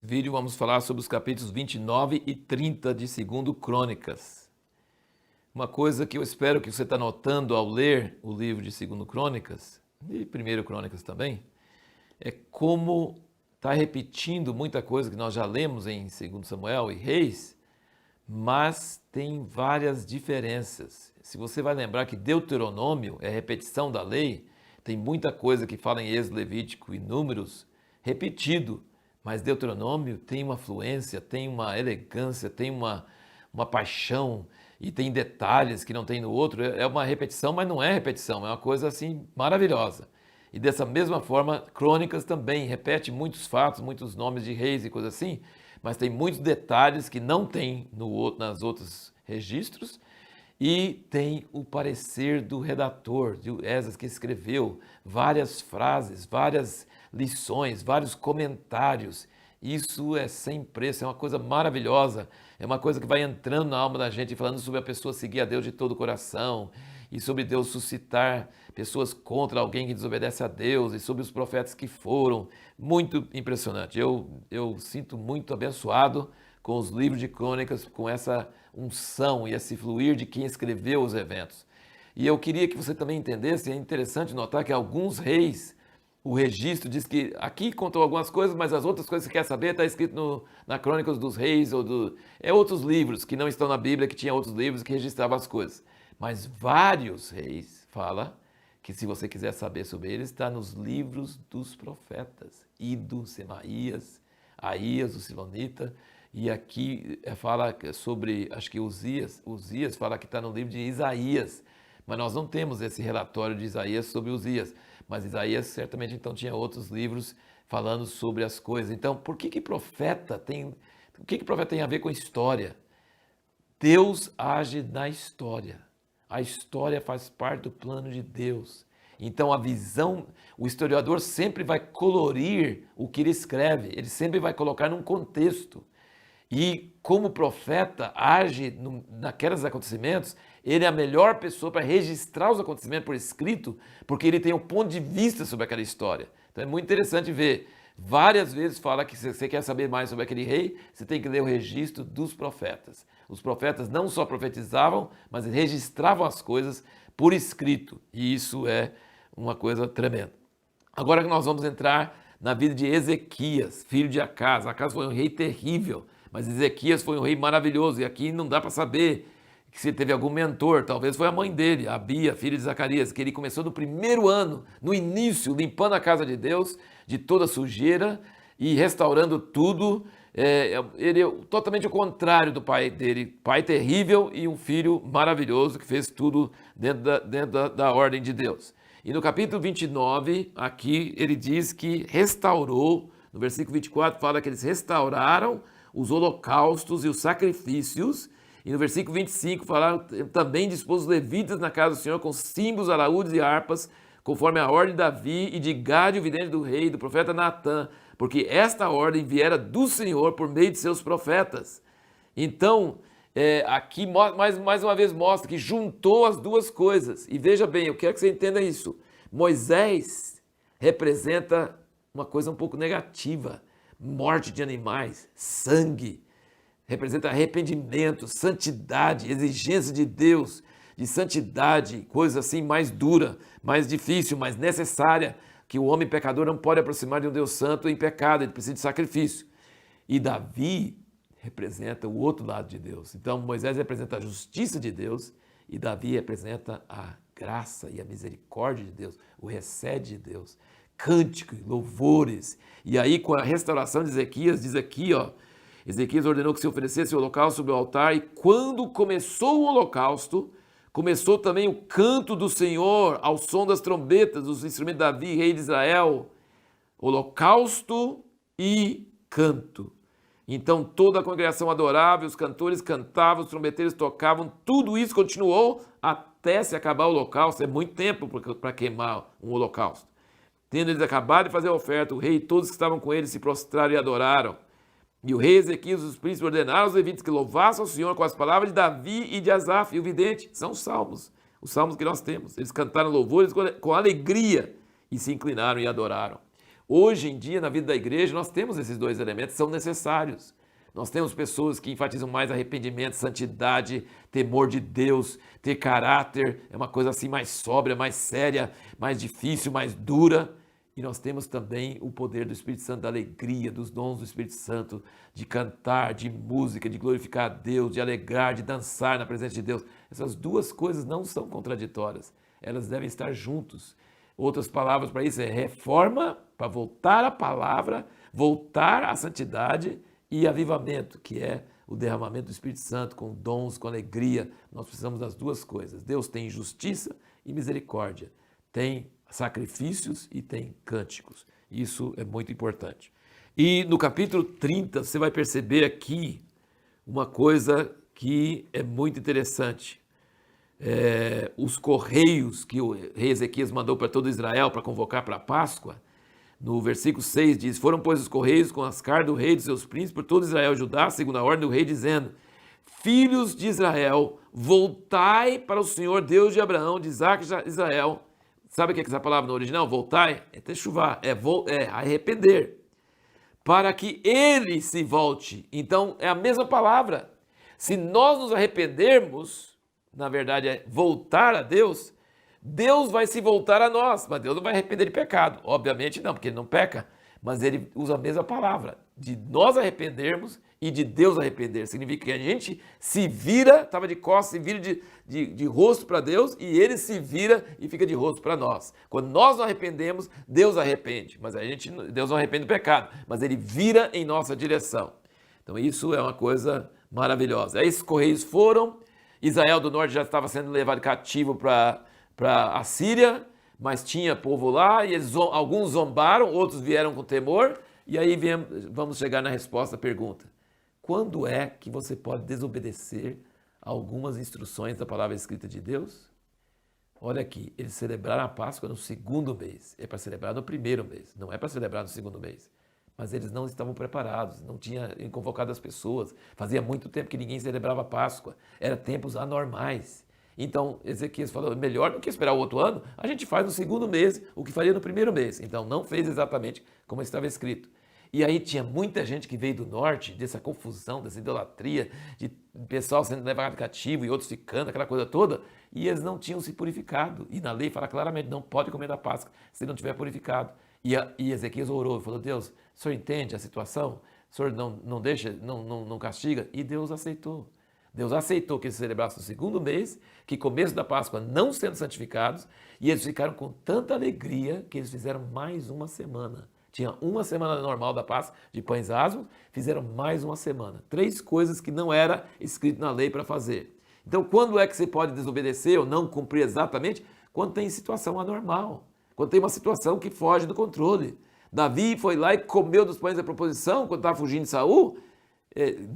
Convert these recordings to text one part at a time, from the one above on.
vídeo vamos falar sobre os capítulos 29 e 30 de 2 Crônicas. Uma coisa que eu espero que você está notando ao ler o livro de 2 Crônicas, e 1 Crônicas também, é como está repetindo muita coisa que nós já lemos em 2 Samuel e Reis, mas tem várias diferenças. Se você vai lembrar que Deuteronômio é repetição da lei, tem muita coisa que fala em Êxodo, Levítico e Números repetido, mas Deuteronômio tem uma fluência, tem uma elegância, tem uma paixão e tem detalhes que não tem no outro. É uma repetição, mas não é repetição, é uma coisa assim maravilhosa. E dessa mesma forma, Crônicas também repete muitos fatos, muitos nomes de reis e coisas assim, mas tem muitos detalhes que não tem nas outros registros. E tem o parecer do redator, de Esdras, que escreveu várias frases, várias lições, vários comentários. Isso é sem preço, é uma coisa maravilhosa, é uma coisa que vai entrando na alma da gente, falando sobre a pessoa seguir a Deus de todo o coração, e sobre Deus suscitar pessoas contra alguém que desobedece a Deus, e sobre os profetas que foram. Muito impressionante. Eu sinto muito abençoado com os livros de crônicas, com essa unção e esse fluir de quem escreveu os eventos. E eu queria que você também entendesse, é interessante notar que alguns reis, o registro diz que aqui contou algumas coisas, mas as outras coisas que você quer saber está escrito na Crônicas dos Reis, outros livros que não estão na Bíblia, que tinha outros livros que registravam as coisas. Mas vários reis fala que se você quiser saber sobre eles, está nos livros dos profetas, Ido, Semaías, Aías, o Silonita. E aqui fala sobre, acho que Uzias fala que está no livro de Isaías, mas nós não temos esse relatório de Isaías sobre Uzias, mas Isaías certamente então tinha outros livros falando sobre as coisas. Então, o que profeta tem a ver com história? Deus age na história. A história faz parte do plano de Deus. Então a visão, o historiador sempre vai colorir o que ele escreve, ele sempre vai colocar num contexto. E como profeta age naqueles acontecimentos, ele é a melhor pessoa para registrar os acontecimentos por escrito, porque ele tem um ponto de vista sobre aquela história. Então é muito interessante ver. Várias vezes fala que se você quer saber mais sobre aquele rei, você tem que ler o registro dos profetas. Os profetas não só profetizavam, mas registravam as coisas por escrito. E isso é uma coisa tremenda. Agora que nós vamos entrar na vida de Ezequias, filho de Acaz. Acaz foi um rei terrível, mas Ezequias foi um rei maravilhoso. E aqui não dá para saber se teve algum mentor, talvez foi a mãe dele, Abia, filha de Zacarias, que ele começou no primeiro ano, no início, limpando a casa de Deus de toda sujeira e restaurando tudo. Ele é totalmente o contrário do pai dele, pai terrível e um filho maravilhoso que fez tudo dentro da ordem de Deus. E no capítulo 29, aqui ele diz que restaurou, no versículo 24 fala que eles restauraram os holocaustos e os sacrifícios. E no versículo 25 fala também dispôs os levitas na casa do Senhor com símbolos, alaúdes e harpas, conforme a ordem de Davi e de Gade, o vidente do rei, do profeta Natã, porque esta ordem viera do Senhor por meio de seus profetas. Então, aqui mais uma vez mostra que juntou as duas coisas. E veja bem, eu quero que você entenda isso. Moisés representa uma coisa um pouco negativa. Morte de animais, sangue. Representa arrependimento, santidade, exigência de Deus, de santidade, coisa assim mais dura, mais difícil, mais necessária, que o homem pecador não pode aproximar de um Deus santo em pecado, ele precisa de sacrifício. E Davi representa o outro lado de Deus. Então Moisés representa a justiça de Deus e Davi representa a graça e a misericórdia de Deus, o recede de Deus, cânticos, louvores. E aí com a restauração de Ezequias, diz aqui, Ezequias ordenou que se oferecesse o holocausto sobre o altar, e quando começou o holocausto, começou também o canto do Senhor ao som das trombetas, dos instrumentos de Davi, rei de Israel. Holocausto e canto. Então toda a congregação adorava, os cantores cantavam, os trombeteiros tocavam, tudo isso continuou até se acabar o holocausto. É muito tempo para queimar um holocausto. Tendo eles acabado de fazer a oferta, o rei e todos que estavam com ele se prostraram e adoraram. E o rei Ezequias e os príncipes ordenaram aos levitas que louvassem ao Senhor com as palavras de Davi e de Asaf, e o vidente. São os salmos que nós temos. Eles cantaram louvores com alegria e se inclinaram e adoraram. Hoje em dia, na vida da igreja, nós temos esses dois elementos, são necessários. Nós temos pessoas que enfatizam mais arrependimento, santidade, temor de Deus, ter caráter, é uma coisa assim mais sóbria, mais séria, mais difícil, mais dura. E nós temos também o poder do Espírito Santo, da alegria, dos dons do Espírito Santo, de cantar, de música, de glorificar a Deus, de alegrar, de dançar na presença de Deus. Essas duas coisas não são contraditórias, elas devem estar juntos. Outras palavras para isso é reforma, para voltar à palavra, voltar à santidade, e avivamento, que é o derramamento do Espírito Santo com dons, com alegria. Nós precisamos das duas coisas. Deus tem justiça e misericórdia, tem sacrifícios e tem cânticos. Isso é muito importante. E no capítulo 30, você vai perceber aqui uma coisa que é muito interessante. Os correios que o rei Ezequias mandou para todo Israel para convocar para a Páscoa, no versículo 6 diz, foram, pois, os correios com as cartas do rei e dos seus príncipes por todo Israel e Judá, segundo a ordem do rei, dizendo, filhos de Israel, voltai para o Senhor Deus de Abraão, de Isaac e de Israel. Sabe o que é essa palavra no original? Voltai, é techuvá, é arrepender, para que ele se volte. Então, é a mesma palavra. Se nós nos arrependermos, na verdade é voltar a Deus, Deus vai se voltar a nós, mas Deus não vai arrepender de pecado. Obviamente não, porque ele não peca, mas ele usa a mesma palavra, de nós arrependermos e de Deus arrepender. Significa que a gente se vira, estava de costas, se vira de rosto para Deus e ele se vira e fica de rosto para nós. Quando nós não arrependemos, Deus arrepende, mas Deus não arrepende do pecado, mas ele vira em nossa direção. Então isso é uma coisa maravilhosa. Aí esses correios foram, Israel do Norte já estava sendo levado cativo para a Síria, mas tinha povo lá, e alguns zombaram, outros vieram com temor, e aí vamos chegar na resposta à pergunta. Quando é que você pode desobedecer algumas instruções da palavra escrita de Deus? Olha aqui, eles celebraram a Páscoa no segundo mês, é para celebrar no primeiro mês, não é para celebrar no segundo mês. Mas eles não estavam preparados, não tinham convocado as pessoas, fazia muito tempo que ninguém celebrava a Páscoa, eram tempos anormais. Então, Ezequias falou, melhor do que esperar o outro ano, a gente faz no segundo mês o que faria no primeiro mês. Então, não fez exatamente como estava escrito. E aí tinha muita gente que veio do norte, dessa confusão, dessa idolatria, de pessoal sendo levado cativo e outros ficando, aquela coisa toda, e eles não tinham se purificado. E na lei fala claramente, não pode comer da Páscoa se não tiver purificado. E Ezequias orou e falou, Deus, o senhor entende a situação? O senhor não deixa, não castiga? E Deus aceitou. Deus aceitou que eles celebrassem o segundo mês, que começo da Páscoa não sendo santificados, e eles ficaram com tanta alegria que eles fizeram mais uma semana. Tinha uma semana normal da Páscoa de pães asmos, fizeram mais uma semana. 3 coisas que não era escrito na lei para fazer. Então, quando é que você pode desobedecer ou não cumprir exatamente? Quando tem situação anormal, quando tem uma situação que foge do controle. Davi foi lá e comeu dos pães da proposição quando estava fugindo de Saul.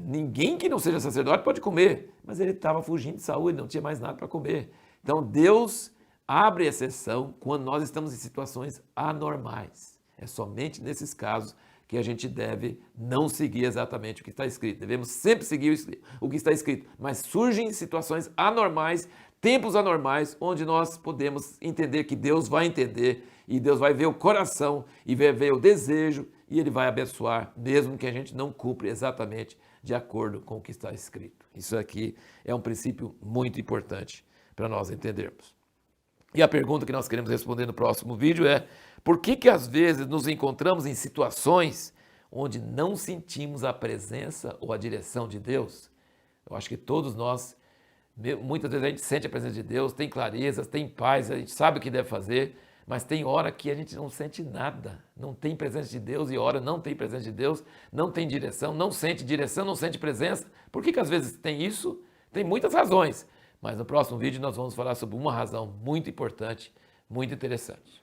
Ninguém que não seja sacerdote pode comer, mas ele estava fugindo de Saul, ele não tinha mais nada para comer. Então Deus abre exceção quando nós estamos em situações anormais. É somente nesses casos que a gente deve não seguir exatamente o que está escrito. Devemos sempre seguir o que está escrito, mas surgem situações anormais, tempos anormais, onde nós podemos entender que Deus vai entender e Deus vai ver o coração e vai ver o desejo e Ele vai abençoar, mesmo que a gente não cumpra exatamente de acordo com o que está escrito. Isso aqui é um princípio muito importante para nós entendermos. E a pergunta que nós queremos responder no próximo vídeo é: por que às vezes nos encontramos em situações onde não sentimos a presença ou a direção de Deus? Eu acho que todos nós, muitas vezes a gente sente a presença de Deus, tem clareza, tem paz, a gente sabe o que deve fazer, mas tem hora que a gente não sente nada, não tem presença de Deus e hora não tem presença de Deus, não tem direção, não sente direção, não sente presença. Por que às vezes tem isso? Tem muitas razões, mas no próximo vídeo nós vamos falar sobre uma razão muito importante, muito interessante.